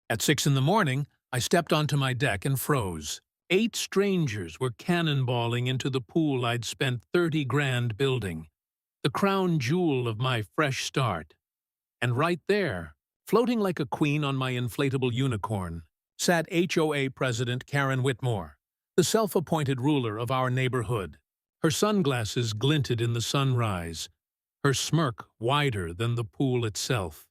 At 6 in the morning, I stepped onto my deck and froze. 8 strangers were cannonballing into the pool I'd spent 30 grand building, the crown jewel of my fresh start. And right there, floating like a queen on my inflatable unicorn, sat HOA President Karen Whitmore, the self-appointed ruler of our neighborhood. Her sunglasses glinted in the sunrise, her smirk wider than the pool itself.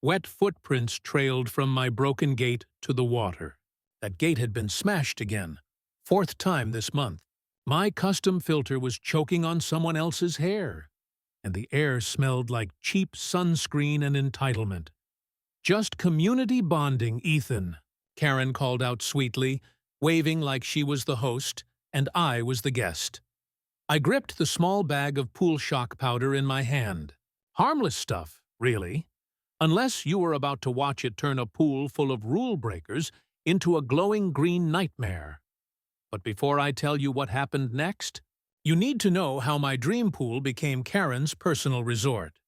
Wet footprints trailed from my broken gate to the water. That gate had been smashed again, 4th time this month. My custom filter was choking on someone else's hair, and the air smelled like cheap sunscreen and entitlement. "Just community bonding, Ethan," Karen called out sweetly, waving like she was the host and I was the guest. I gripped the small bag of pool shock powder in my hand. Harmless stuff, really, unless you were about to watch it turn a pool full of rule breakers into a glowing green nightmare. But before I tell you what happened next, you need to know how my dream pool became Karen's personal resort.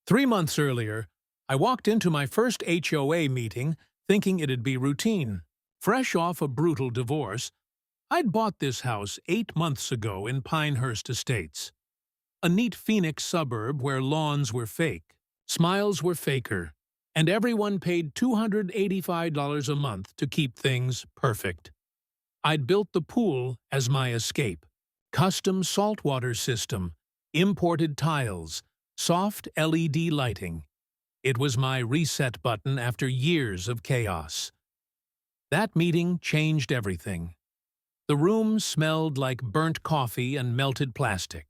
3 months earlier, I walked into my first HOA meeting thinking it'd be routine. Fresh off a brutal divorce, I'd bought this house 8 months ago in Pinehurst Estates, a neat Phoenix suburb where lawns were fake, smiles were faker, and everyone paid $285 a month to keep things perfect. I'd built the pool as my escape. Custom saltwater system, imported tiles, soft LED lighting. It was my reset button after years of chaos. That meeting changed everything. The room smelled like burnt coffee and melted plastic.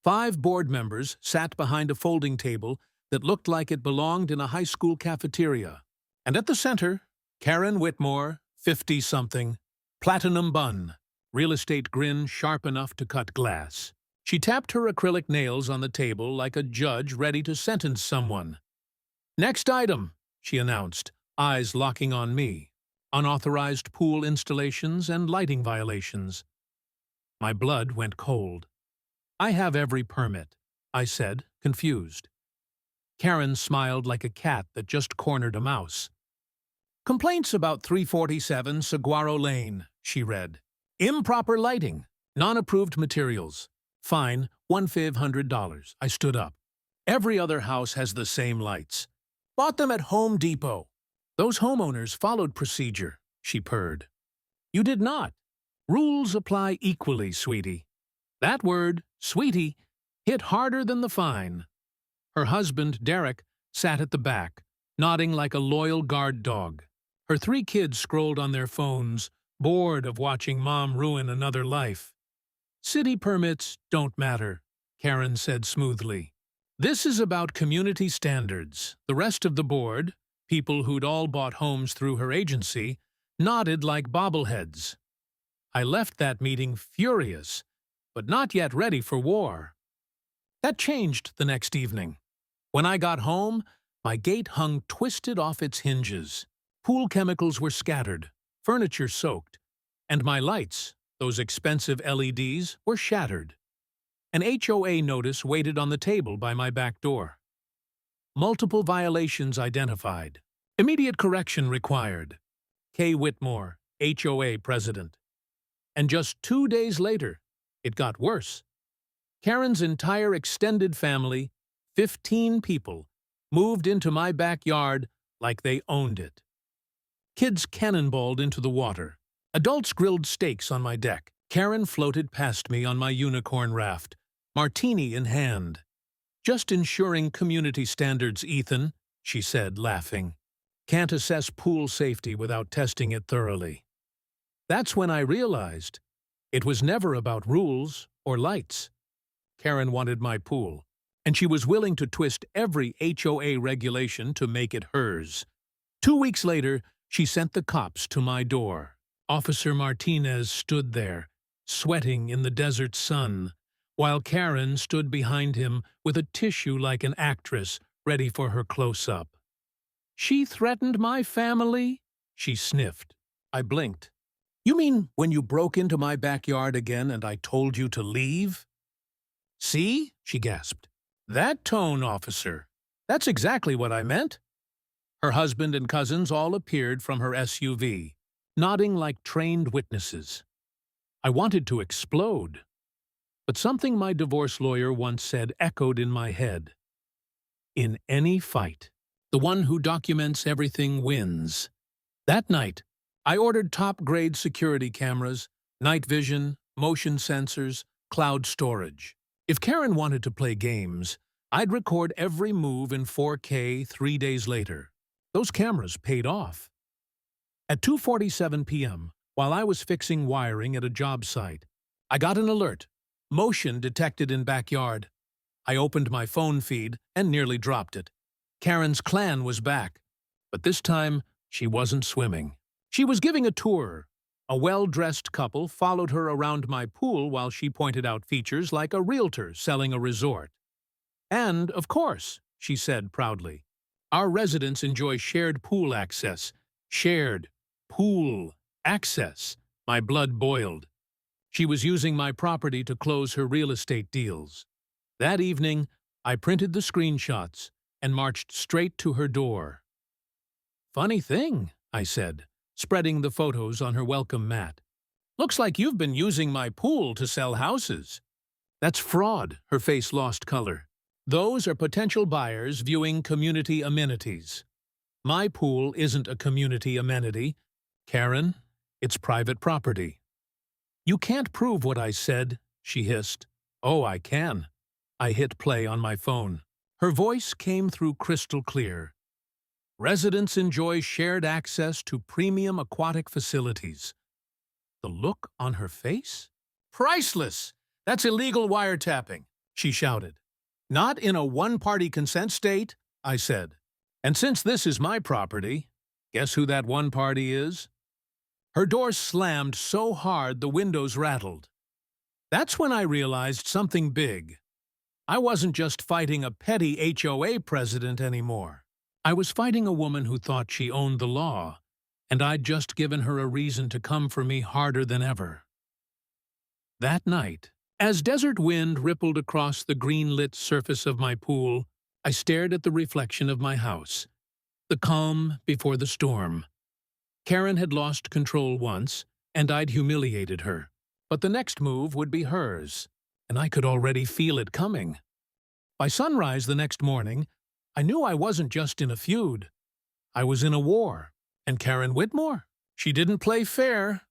5 board members sat behind a folding table that looked like it belonged in a high school cafeteria. And at the center, Karen Whitmore, 50-something, platinum bun, real estate grin sharp enough to cut glass. She tapped her acrylic nails on the table like a judge ready to sentence someone. "Next item," she announced, eyes locking on me. "Unauthorized pool installations and lighting violations." My blood went cold. "I have every permit," I said, confused. Karen smiled like a cat that just cornered a mouse. "Complaints about 347 Saguaro Lane," she read. "Improper lighting, non-approved materials. Fine, $1,500. I stood up. "Every other house has the same lights. Bought them at Home Depot." "Those homeowners followed procedure," she purred. "You did not. Rules apply equally, sweetie." That word, sweetie, hit harder than the fine. Her husband, Derek, sat at the back, nodding like a loyal guard dog. Her 3 kids scrolled on their phones, bored of watching Mom ruin another life. "City permits don't matter," Karen said smoothly. "This is about community standards." The rest of the board, people who'd all bought homes through her agency, nodded like bobbleheads. I left that meeting furious, but not yet ready for war. That changed the next evening. When I got home, my gate hung twisted off its hinges. Pool chemicals were scattered, furniture soaked, and my lights, those expensive LEDs, were shattered. An HOA notice waited on the table by my back door. Multiple violations identified. Immediate correction required. K. Whitmore, HOA President. And just 2 days later, it got worse. Karen's entire extended family, 15 people, moved into my backyard like they owned it. Kids cannonballed into the water. Adults grilled steaks on my deck. Karen floated past me on my unicorn raft, martini in hand. "Just ensuring community standards, Ethan," she said, laughing. "Can't assess pool safety without testing it thoroughly." That's when I realized it was never about rules or lights. Karen wanted my pool, and she was willing to twist every HOA regulation to make it hers. 2 weeks later, she sent the cops to my door. Officer Martinez stood there, sweating in the desert sun, while Karen stood behind him with a tissue like an actress ready for her close-up. "She threatened my family?" she sniffed. I blinked. "You mean when you broke into my backyard again and I told you to leave?" "See?" she gasped. "That tone, officer. That's exactly what I meant." Her husband and cousins all appeared from her SUV, nodding like trained witnesses. I wanted to explode, but something my divorce lawyer once said echoed in my head. In any fight, the one who documents everything wins. That night, I ordered top-grade security cameras, night vision, motion sensors, cloud storage. If Karen wanted to play games, I'd record every move in 4K 3 days later. Those cameras paid off. At 2:47 p.m., while I was fixing wiring at a job site, I got an alert. Motion detected in backyard. I opened my phone feed and nearly dropped it. Karen's clan was back, but this time she wasn't swimming. She was giving a tour. A well-dressed couple followed her around my pool while she pointed out features like a realtor selling a resort. And, of course, she said proudly, our residents enjoy shared pool access. Shared pool access. My blood boiled. She was using my property to close her real estate deals. That evening, I printed the screenshots and marched straight to her door. Funny thing, I said, spreading the photos on her welcome mat. Looks like you've been using my pool to sell houses. That's fraud, her face lost color. Those are potential buyers viewing community amenities. My pool isn't a community amenity. Karen, it's private property. You can't prove what I said, she hissed. Oh, I can. I hit play on my phone. Her voice came through crystal clear. Residents enjoy shared access to premium aquatic facilities. The look on her face? Priceless! That's illegal wiretapping, she shouted. Not in a one-party consent state, I said. And since this is my property, guess who that one party is? Her door slammed so hard the windows rattled. That's when I realized something big. I wasn't just fighting a petty HOA president anymore. I was fighting a woman who thought she owned the law, and I'd just given her a reason to come for me harder than ever. That night, as desert wind rippled across the green-lit surface of my pool, I stared at the reflection of my house. The calm before the storm. Karen had lost control once, and I'd humiliated her. But the next move would be hers, and I could already feel it coming. By sunrise the next morning, I knew I wasn't just in a feud. I was in a war. And Karen Whitmore? She didn't play fair.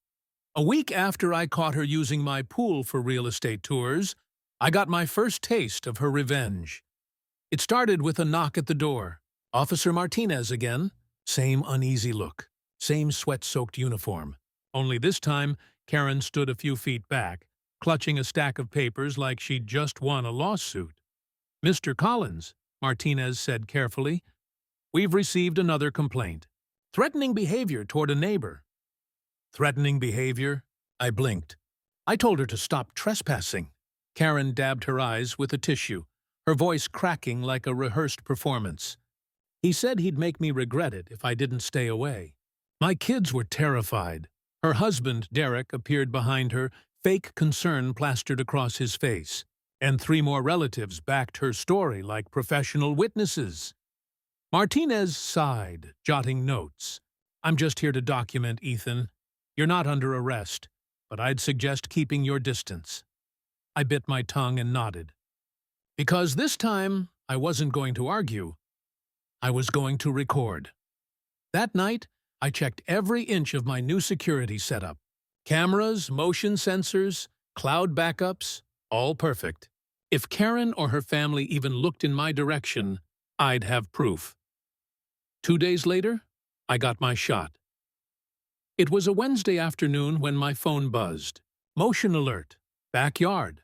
A week after I caught her using my pool for real estate tours, I got my first taste of her revenge. It started with a knock at the door. Officer Martinez again. Same uneasy look. Same sweat-soaked uniform. Only this time, Karen stood a few feet back, clutching a stack of papers like she'd just won a lawsuit. Mr. Collins, Martinez said carefully, we've received another complaint. Threatening behavior toward a neighbor. Threatening behavior? I blinked. I told her to stop trespassing. Karen dabbed her eyes with a tissue, her voice cracking like a rehearsed performance. He said he'd make me regret it if I didn't stay away. My kids were terrified. Her husband, Derek, appeared behind her, fake concern plastered across his face. And 3 more relatives backed her story like professional witnesses. Martinez sighed, jotting notes. I'm just here to document, Ethan. You're not under arrest, but I'd suggest keeping your distance. I bit my tongue and nodded. Because this time, I wasn't going to argue. I was going to record. That night, I checked every inch of my new security setup. Cameras, motion sensors, cloud backups, all perfect. If Karen or her family even looked in my direction, I'd have proof. 2 days later, I got my shot. It was a Wednesday afternoon when my phone buzzed. Motion alert. Backyard.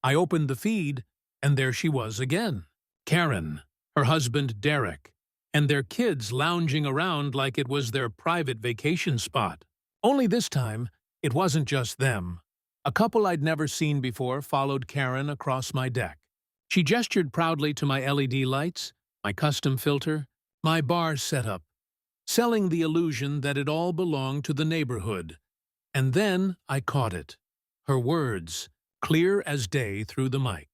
I opened the feed, and there she was again. Karen, her husband Derek, and their kids lounging around like it was their private vacation spot. Only this time, it wasn't just them. A couple I'd never seen before followed Karen across my deck. She gestured proudly to my LED lights, my custom filter, my bar setup, selling the illusion that it all belonged to the neighborhood. And then I caught it. Her words, clear as day through the mic.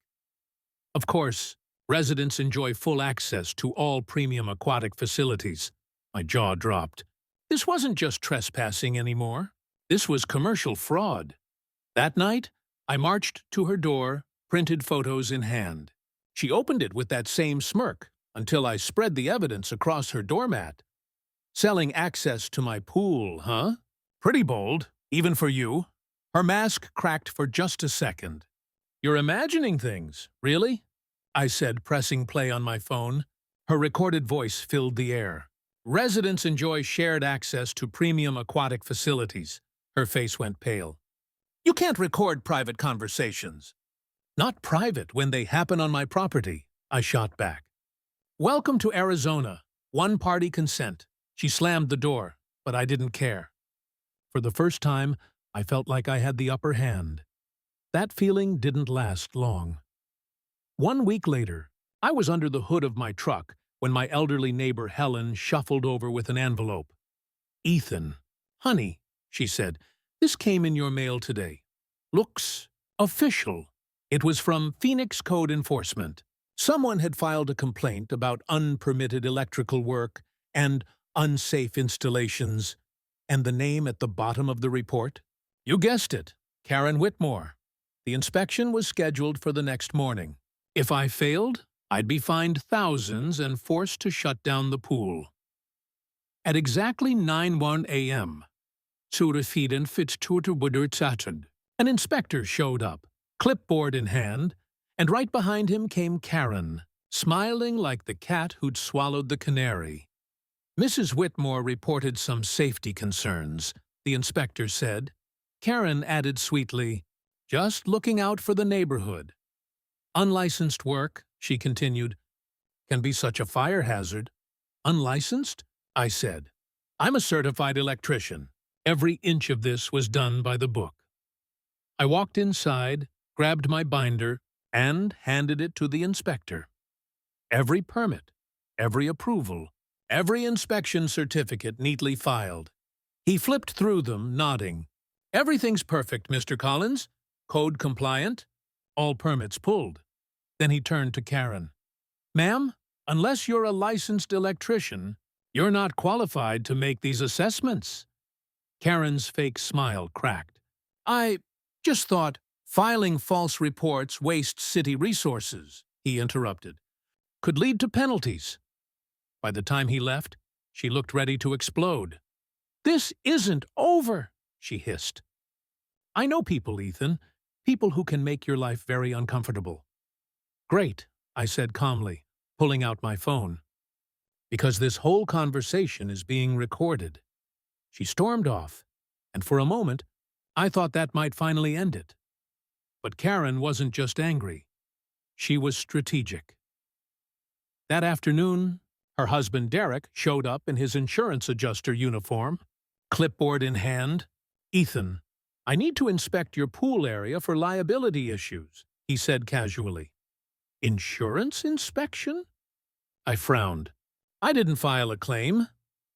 Of course, residents enjoy full access to all premium aquatic facilities. My jaw dropped. This wasn't just trespassing anymore. This was commercial fraud. That night, I marched to her door, printed photos in hand. She opened it with that same smirk until I spread the evidence across her doormat. Selling access to my pool, huh? Pretty bold, even for you. Her mask cracked for just a second. You're imagining things, really? I said, pressing play on my phone. Her recorded voice filled the air. Residents enjoy shared access to premium aquatic facilities. Her face went pale. You can't record private conversations. Not private when they happen on my property, I shot back. Welcome to Arizona. One-party consent. She slammed the door, but I didn't care. For the first time, I felt like I had the upper hand. That feeling didn't last long. 1 week later, I was under the hood of my truck when my elderly neighbor Helen shuffled over with an envelope. Ethan, honey, she said, this came in your mail today. Looks official. It was from Phoenix Code Enforcement. Someone had filed a complaint about unpermitted electrical work and unsafe installations, and the name at the bottom of the report? You guessed it, Karen Whitmore. The inspection was scheduled for the next morning. If I failed, I'd be fined thousands and forced to shut down the pool. At exactly 9:01 a.m., an inspector showed up, clipboard in hand, and right behind him came Karen, smiling like the cat who'd swallowed the canary. Mrs. Whitmore reported some safety concerns, the inspector said. Karen added sweetly, just looking out for the neighborhood. Unlicensed work, she continued, can be such a fire hazard. Unlicensed? I said. I'm a certified electrician. Every inch of this was done by the book. I walked inside, grabbed my binder, and handed it to the inspector. Every permit, every approval, every inspection certificate neatly filed. He flipped through them, nodding. Everything's perfect, Mr. Collins. Code compliant. All permits pulled. Then he turned to Karen. Ma'am, unless you're a licensed electrician, you're not qualified to make these assessments. Karen's fake smile cracked. I just thought filing false reports wastes city resources, he interrupted. Could lead to penalties. By the time he left, she looked ready to explode. This isn't over, she hissed. I know people, Ethan. People who can make your life very uncomfortable. Great, I said calmly, pulling out my phone. Because this whole conversation is being recorded. She stormed off, and for a moment, I thought that might finally end it. But Karen wasn't just angry. She was strategic. That afternoon, her husband Derek showed up in his insurance adjuster uniform, clipboard in hand. Ethan, I need to inspect your pool area for liability issues, he said casually. Insurance inspection? I frowned. I didn't file a claim.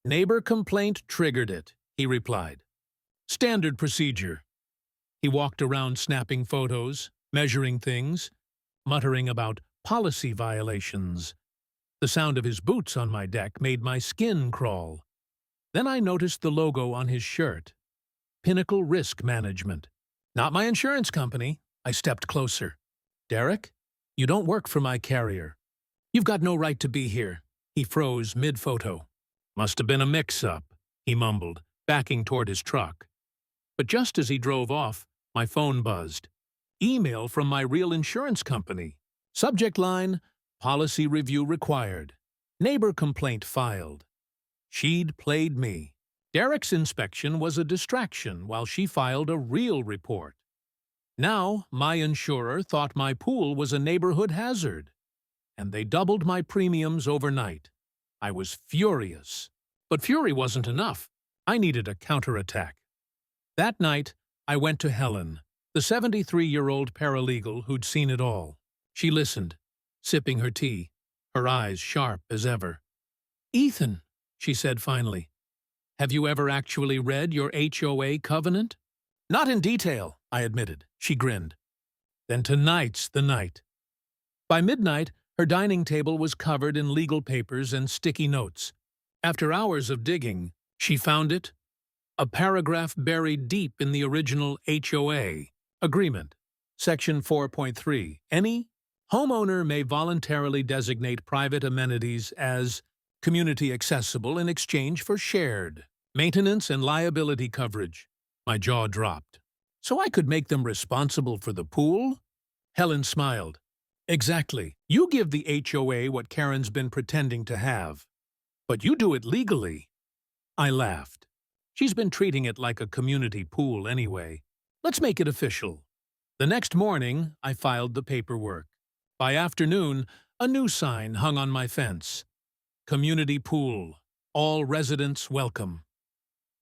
Neighbor complaint triggered it, he replied. Standard procedure. He walked around snapping photos, measuring things, muttering about policy violations. The sound of his boots on my deck made my skin crawl. Then I noticed the logo on his shirt. Pinnacle Risk Management. Not my insurance company. I stepped closer. Derek, you don't work for my carrier. You've got no right to be here. He froze mid-photo. Must have been a mix-up, he mumbled, backing toward his truck. But just as he drove off, my phone buzzed. Email from my real insurance company. Subject line, policy review required. Neighbor complaint filed. She'd played me. Derek's inspection was a distraction while she filed a real report. Now, my insurer thought my pool was a neighborhood hazard, and they doubled my premiums overnight. I was furious. But fury wasn't enough. I needed a counterattack. That night, I went to Helen, the 73-year-old paralegal who'd seen it all. She listened, sipping her tea, her eyes sharp as ever. Ethan, she said finally, have you ever actually read your HOA covenant? Not in detail, I admitted. She grinned. Then tonight's the night. By midnight, her dining table was covered in legal papers and sticky notes. After hours of digging, she found it, a paragraph buried deep in the original HOA agreement. Section 4.3. Any homeowner may voluntarily designate private amenities as community accessible in exchange for shared maintenance and liability coverage. My jaw dropped. So I could make them responsible for the pool? Helen smiled. Exactly. You give the HOA what Karen's been pretending to have. But you do it legally. I laughed. She's been treating it like a community pool anyway. Let's make it official. The next morning, I filed the paperwork. By afternoon, a new sign hung on my fence. Community pool. All residents welcome.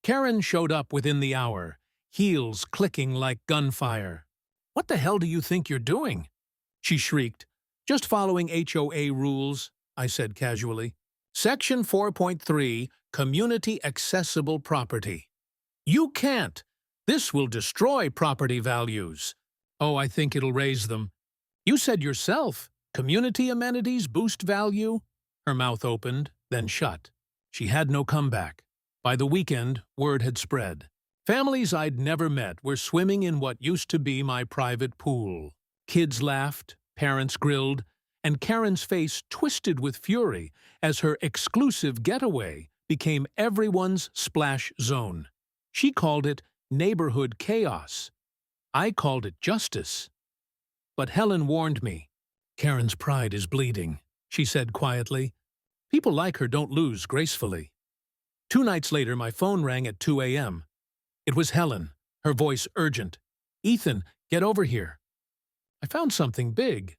Karen showed up within the hour, heels clicking like gunfire. What the hell do you think you're doing? She shrieked. Just following HOA rules, I said casually. Section 4.3, Community Accessible Property. You can't. This will destroy property values. Oh, I think it'll raise them. You said yourself, community amenities boost value? Her mouth opened, then shut. She had no comeback. By the weekend, word had spread. Families I'd never met were swimming in what used to be my private pool. Kids laughed, parents grilled, and Karen's face twisted with fury as her exclusive getaway became everyone's splash zone. She called it neighborhood chaos. I called it justice. But Helen warned me. Karen's pride is bleeding, she said quietly. People like her don't lose gracefully. 2 nights later, my phone rang at 2 a.m. It was Helen, her voice urgent. Ethan, get over here. I found something big.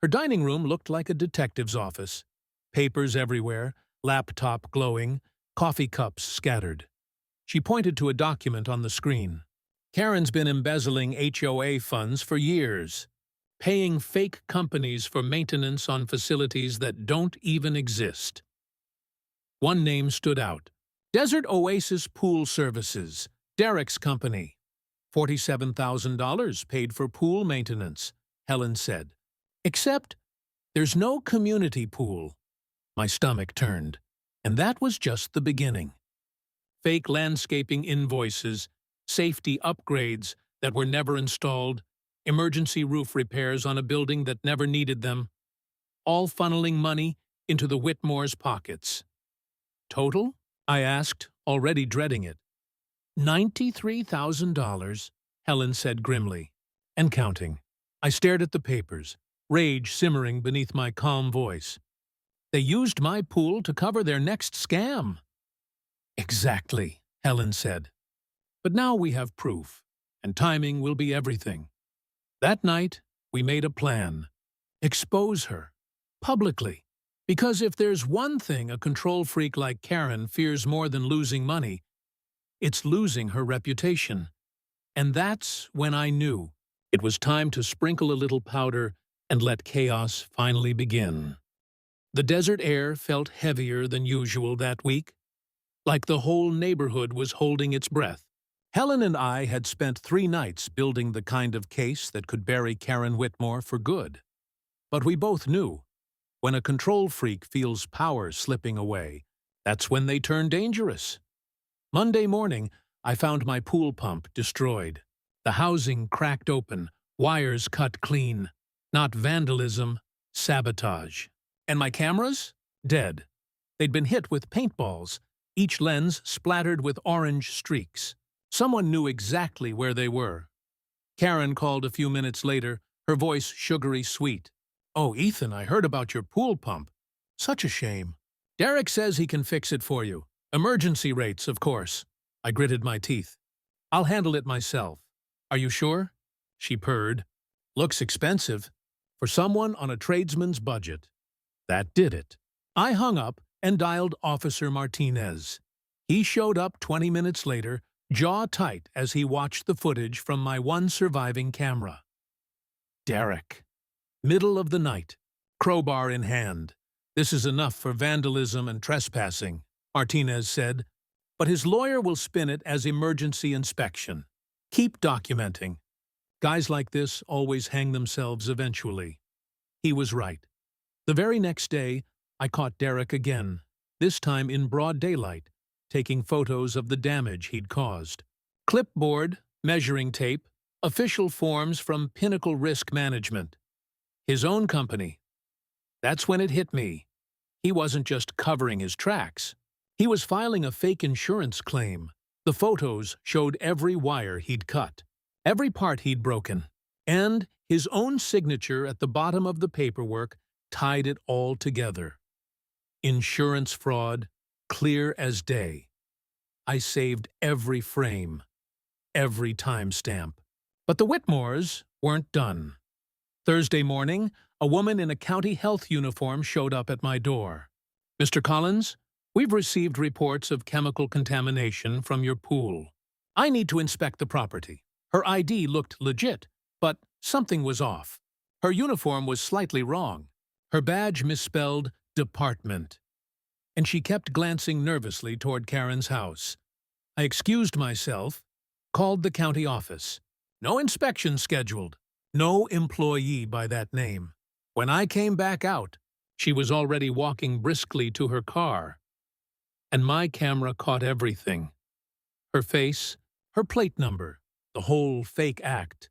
Her dining room looked like a detective's office. Papers everywhere, laptop glowing, coffee cups scattered. She pointed to a document on the screen. Karen's been embezzling HOA funds for years, paying fake companies for maintenance on facilities that don't even exist. One name stood out. Desert Oasis Pool Services, Derek's company. $47,000 paid for pool maintenance, Helen said. Except, there's no community pool. My stomach turned, and that was just the beginning. Fake landscaping invoices, safety upgrades that were never installed, emergency roof repairs on a building that never needed them, all funneling money into the Whitmore's pockets. Total? I asked, already dreading it. $93,000, Helen said grimly, and counting. I stared at the papers, rage simmering beneath my calm voice. They used my pool to cover their next scam. Exactly, Helen said. But now we have proof, and timing will be everything. That night, we made a plan. Expose her. Publicly. Because if there's one thing a control freak like Karen fears more than losing money, it's losing her reputation. And that's when I knew it was time to sprinkle a little powder and let chaos finally begin. The desert air felt heavier than usual that week, like the whole neighborhood was holding its breath. Helen and I had spent 3 nights building the kind of case that could bury Karen Whitmore for good. But we both knew, when a control freak feels power slipping away, that's when they turn dangerous. Monday morning, I found my pool pump destroyed. The housing cracked open, wires cut clean. Not vandalism, sabotage. And my cameras? Dead. They'd been hit with paintballs, each lens splattered with orange streaks. Someone knew exactly where they were. Karen called a few minutes later, her voice sugary sweet. Oh, Ethan, I heard about your pool pump. Such a shame. Derek says he can fix it for you. Emergency rates, of course. I gritted my teeth. I'll handle it myself. Are you sure? She purred. Looks expensive. For someone on a tradesman's budget. That did it. I hung up and dialed Officer Martinez. He showed up 20 minutes later, jaw tight as he watched the footage from my one surviving camera. Derek. Middle of the night, crowbar in hand. This is enough for vandalism and trespassing, Martinez said, but his lawyer will spin it as emergency inspection. Keep documenting. Guys like this always hang themselves eventually. He was right. The very next day, I caught Derek again, this time in broad daylight, taking photos of the damage he'd caused. Clipboard, measuring tape, official forms from Pinnacle Risk Management. His own company. That's when it hit me. He wasn't just covering his tracks. He was filing a fake insurance claim. The photos showed every wire he'd cut, every part he'd broken, and his own signature at the bottom of the paperwork tied it all together. Insurance fraud, clear as day. I saved every frame, every timestamp. But the Whitmores weren't done. Thursday morning, a woman in a county health uniform showed up at my door. "Mr. Collins, we've received reports of chemical contamination from your pool. I need to inspect the property." Her ID looked legit, but something was off. Her uniform was slightly wrong. Her badge misspelled department. And she kept glancing nervously toward Karen's house. I excused myself, called the county office. No inspection scheduled. No employee by that name. When I came back out, she was already walking briskly to her car. And my camera caught everything. Her face, her plate number, the whole fake act.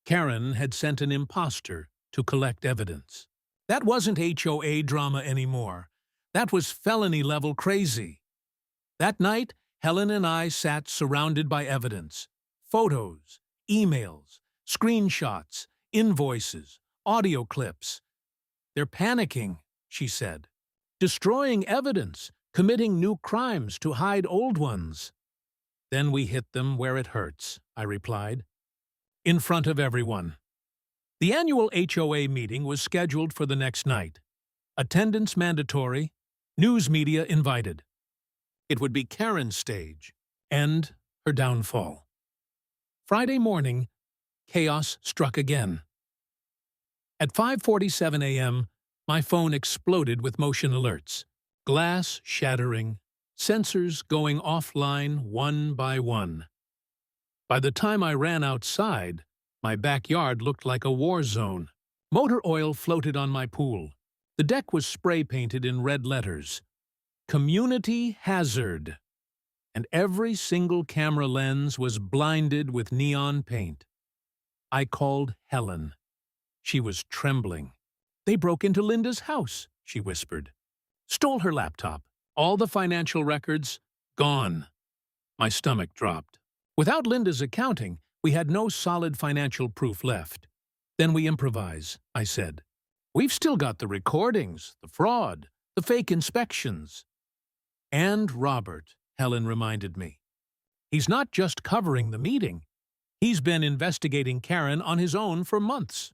Karen had sent an imposter to collect evidence. That wasn't HOA drama anymore. That was felony-level crazy. That night, Helen and I sat surrounded by evidence. Photos, emails, screenshots, invoices, audio clips. "They're panicking," she said. "Destroying evidence, committing new crimes to hide old ones." "Then we hit them where it hurts," I replied. In front of everyone. The annual HOA meeting was scheduled for the next night. Attendance mandatory, news media invited. It would be Karen's stage, and her downfall. Friday morning, chaos struck again. At 5:47 a.m., my phone exploded with motion alerts. Glass shattering, sensors going offline one by one. By the time I ran outside, my backyard looked like a war zone. Motor oil floated on my pool. The deck was spray-painted in red letters. Community hazard. And every single camera lens was blinded with neon paint. I called Helen. She was trembling. "They broke into Linda's house," she whispered. "Stole her laptop. All the financial records, gone." My stomach dropped. Without Linda's accounting, we had no solid financial proof left. "Then we improvise," I said. "We've still got the recordings, the fraud, the fake inspections." "And Robert," Helen reminded me. "He's not just covering the meeting. He's been investigating Karen on his own for months."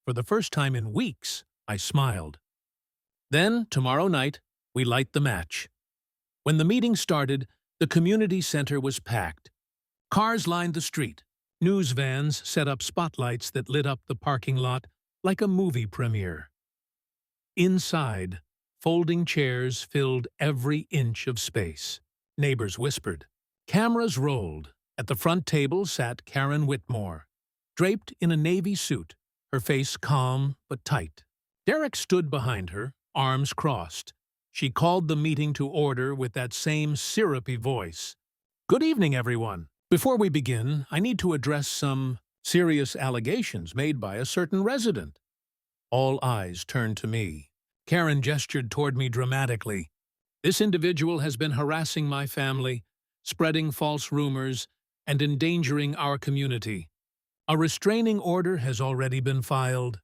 For the first time in weeks, I smiled. Then, tomorrow night, we light the match. When the meeting started, the community center was packed. Cars lined the street. News vans set up spotlights that lit up the parking lot like a movie premiere. Inside, folding chairs filled every inch of space. Neighbors whispered. Cameras rolled. At the front table sat Karen Whitmore, draped in a navy suit, her face calm but tight. Derek stood behind her, arms crossed. She called the meeting to order with that same syrupy voice. "Good evening, everyone. Before we begin, I need to address some serious allegations made by a certain resident." All eyes turned to me. Karen gestured toward me dramatically. "This individual has been harassing my family, spreading false rumors, and endangering our community. A restraining order has already been filed."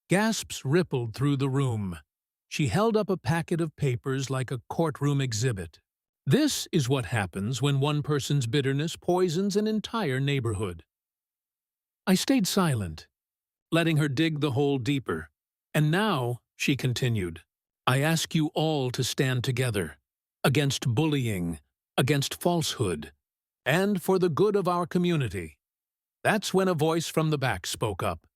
Gasps rippled through the room. She held up a packet of papers like a courtroom exhibit. This is what happens when one person's bitterness poisons an entire neighborhood. I stayed silent, letting her dig the hole deeper. "And now," she continued, "I ask you all to stand together, against bullying, against falsehood, and for the good of our community." That's when a voice from the back spoke up.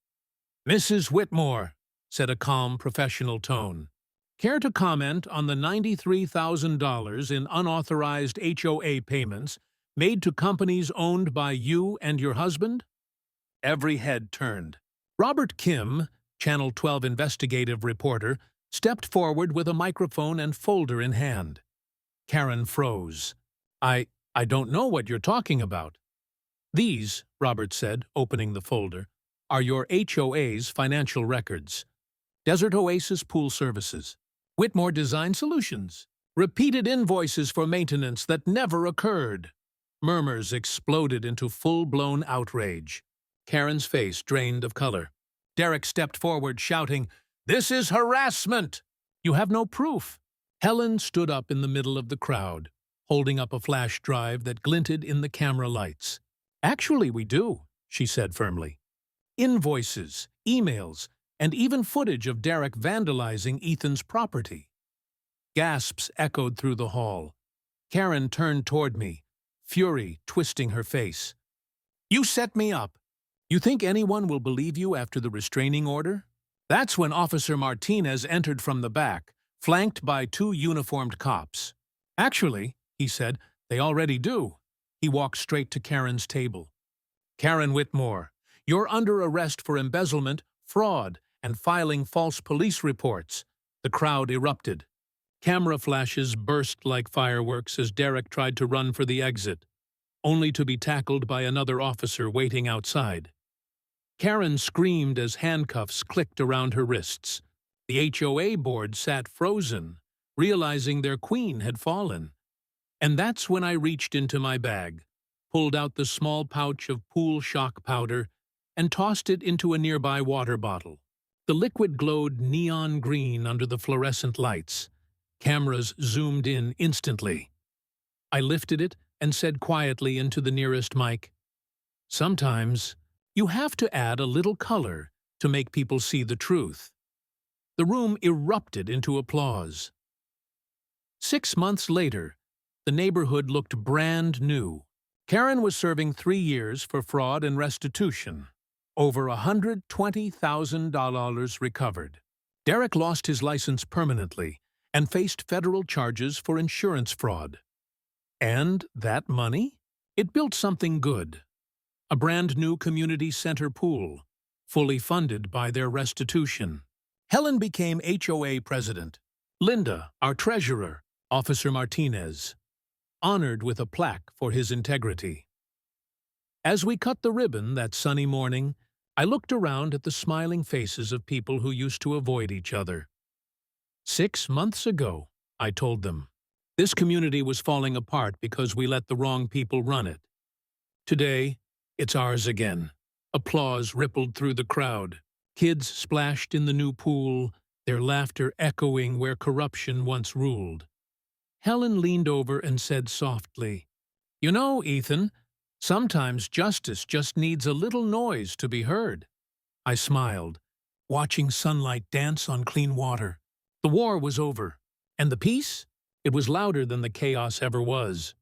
"Mrs. Whitmore," said a calm, professional tone, "care to comment on the $93,000 in unauthorized HOA payments made to companies owned by you and your husband?" Every head turned. Robert Kim, Channel 12 investigative reporter, stepped forward with a microphone and folder in hand. Karen froze. I don't know what you're talking about. These, Robert said, opening the folder, are your HOA's financial records. Desert Oasis Pool Services. Whitmore Design Solutions. Repeated invoices for maintenance that never occurred. Murmurs exploded into full-blown outrage. Karen's face drained of color. Derek stepped forward, shouting, "This is harassment! You have no proof." Helen stood up in the middle of the crowd, holding up a flash drive that glinted in the camera lights. "Actually, we do," she said firmly. "Invoices, emails, and even footage of Derek vandalizing Ethan's property." Gasps echoed through the hall. Karen turned toward me, fury twisting her face. "You set me up. You think anyone will believe you after the restraining order?" That's when Officer Martinez entered from the back, flanked by 2 uniformed cops. "Actually," he said, "they already do." He walked straight to Karen's table. "Karen Whitmore, you're under arrest for embezzlement, fraud, and filing false police reports." The crowd erupted. Camera flashes burst like fireworks as Derek tried to run for the exit, only to be tackled by another officer waiting outside. Karen screamed as handcuffs clicked around her wrists. The HOA board sat frozen, realizing their queen had fallen. And that's when I reached into my bag, pulled out the small pouch of pool shock powder, and tossed it into a nearby water bottle. The liquid glowed neon green under the fluorescent lights. Cameras zoomed in instantly. I lifted it and said quietly into the nearest mic, "Sometimes you have to add a little color to make people see the truth." The room erupted into applause. 6 months later, the neighborhood looked brand new. Karen was serving 3 years for fraud and restitution. Over $120,000 recovered. Derek lost his license permanently and faced federal charges for insurance fraud. And that money? It built something good. A brand new community center pool, fully funded by their restitution. Helen became HOA president. Linda, our treasurer, Officer Martinez, honored with a plaque for his integrity. As we cut the ribbon that sunny morning, I looked around at the smiling faces of people who used to avoid each other. 6 months ago, I told them, this community was falling apart because we let the wrong people run it. Today, it's ours again. Applause rippled through the crowd. Kids splashed in the new pool, their laughter echoing where corruption once ruled. Helen leaned over and said softly, "You know, Ethan, sometimes justice just needs a little noise to be heard." I smiled, watching sunlight dance on clean water. The war was over, and the peace? It was louder than the chaos ever was.